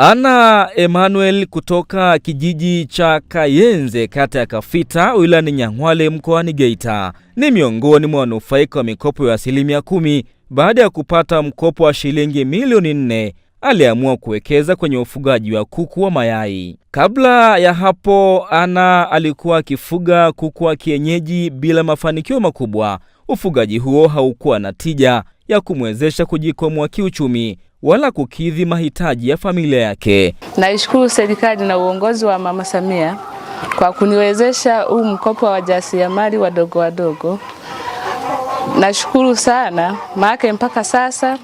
Anna Emmanuel kutoka kijiji cha Kayenze kata ya Kafita wilayani Nyang'hwale mkoani Geita ni miongoni mwa wanufaika wa mikopo ya 10% baada ya kupata mkopo wa shilingi milioni 4. Aliamua kuwekeza kwenye ufugaji wa kuku wa mayai. Kabla ya hapo, Anna alikuwa akifuga kuku wa kienyeji bila mafanikio makubwa. Ufugaji huo haukuwa na tija ya kumwezesha kujikwamua kiuchumi wala kukidhi mahitaji ya familia yake. Naishukuru serikali na uongozi wa Mama Samia kwa kuniwezesha huu mkopo wa wajasiriamali wadogo wadogo. Nashukuru sana, maana mpaka sasa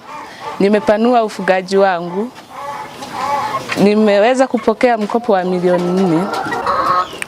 nimepanua ufugaji wangu. Nimeweza kupokea mkopo wa milioni 4.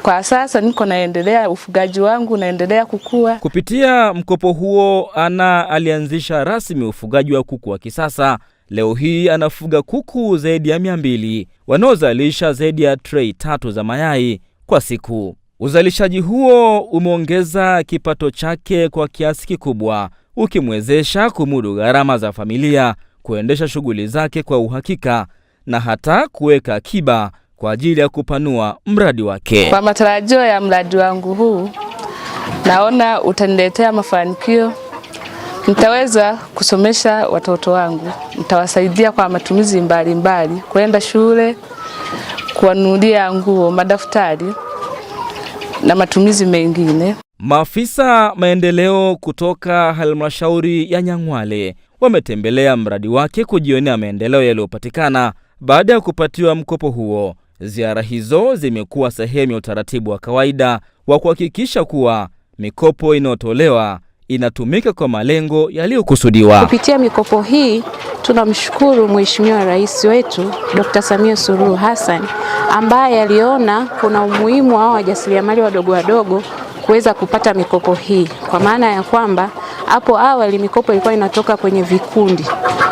Kwa sasa niko naendelea ufugaji wangu, naendelea kukua. Kupitia mkopo huo, Anna alianzisha rasmi ufugaji wa kuku wa kisasa. Leo hii anafuga kuku zaidi ya 200 wanaozalisha zaidi ya tray 3 za mayai kwa siku. Uzalishaji huo umeongeza kipato chake kwa kiasi kikubwa, ukimwezesha kumudu gharama za familia, kuendesha shughuli zake kwa uhakika na hata kuweka akiba kwa ajili ya kupanua mradi wake. Kwa matarajio ya mradi wangu huu, naona utaniletea mafanikio. Nitaweza kusomesha watoto wangu, nitawasaidia kwa matumizi mbalimbali, kwenda shule, kuwanunulia nguo, madaftari na matumizi mengine. Maafisa maendeleo kutoka halmashauri ya Nyang'hwale wametembelea mradi wake kujionea maendeleo yaliyopatikana baada ya kupatiwa mkopo huo. Ziara hizo zimekuwa sehemu ya utaratibu wa kawaida wa kuhakikisha kuwa mikopo inayotolewa inatumika kwa malengo yaliyokusudiwa. Kupitia mikopo hii tunamshukuru Mheshimiwa Rais wetu Dr. Samia Suluhu Hassan ambaye aliona kuna umuhimu wa wajasiriamali wadogo wadogo kuweza kupata mikopo hii, kwa maana ya kwamba hapo awali mikopo ilikuwa inatoka kwenye vikundi.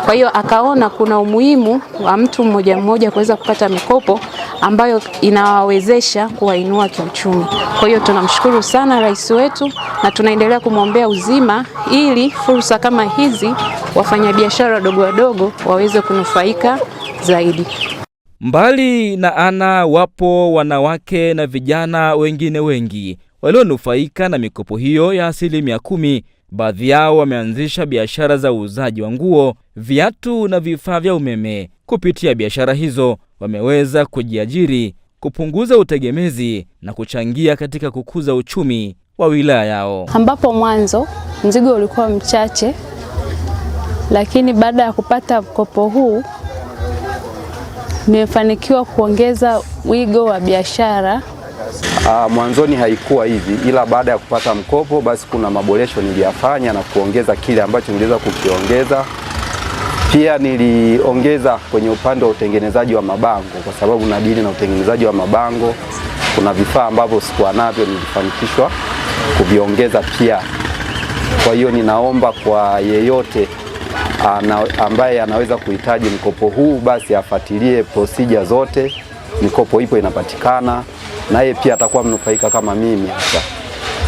Kwa hiyo akaona kuna umuhimu wa mtu mmoja mmoja kuweza kupata mikopo ambayo inawawezesha kuwainua kiuchumi. Kwa hiyo tunamshukuru sana rais wetu na tunaendelea kumwombea uzima ili fursa kama hizi wafanyabiashara wadogo wadogo waweze kunufaika zaidi. Mbali na Anna, wapo wanawake na vijana wengine wengi walionufaika na mikopo hiyo ya 10%. Baadhi yao wameanzisha biashara za uuzaji wa nguo, viatu na vifaa vya umeme. Kupitia biashara hizo wameweza kujiajiri, kupunguza utegemezi na kuchangia katika kukuza uchumi wa wilaya yao. Ambapo mwanzo mzigo ulikuwa mchache, lakini baada ya kupata mkopo huu nimefanikiwa kuongeza wigo wa biashara. Mwanzoni haikuwa hivi, ila baada ya kupata mkopo basi kuna maboresho niliyafanya na kuongeza kile ambacho niliweza kukiongeza. Pia niliongeza kwenye upande wa utengenezaji wa mabango, kwa sababu nadili na utengenezaji wa mabango. Kuna vifaa ambavyo sikuwa navyo, nilifanikishwa kuviongeza pia. Kwa hiyo ninaomba kwa yeyote ambaye anaweza kuhitaji mkopo huu basi afuatilie procedure zote. Mikopo ipo inapatikana, naye pia atakuwa mnufaika kama mimi hapa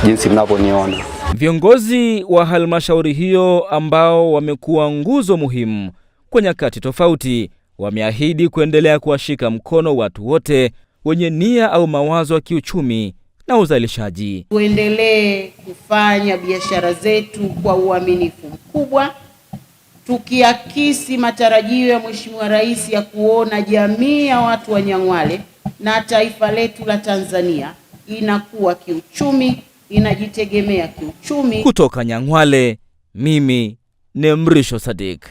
jinsi mnavyoniona. Viongozi wa halmashauri hiyo ambao wamekuwa nguzo muhimu kwa nyakati tofauti wameahidi kuendelea kuwashika mkono watu wote wenye nia au mawazo ya kiuchumi na uzalishaji. Tuendelee kufanya biashara zetu kwa uaminifu mkubwa, tukiakisi matarajio ya Mheshimiwa Rais ya kuona jamii ya watu wa Nyang'hwale na taifa letu la Tanzania inakuwa kiuchumi, inajitegemea kiuchumi. Kutoka Nyang'hwale, mimi ni Mrisho Sadik.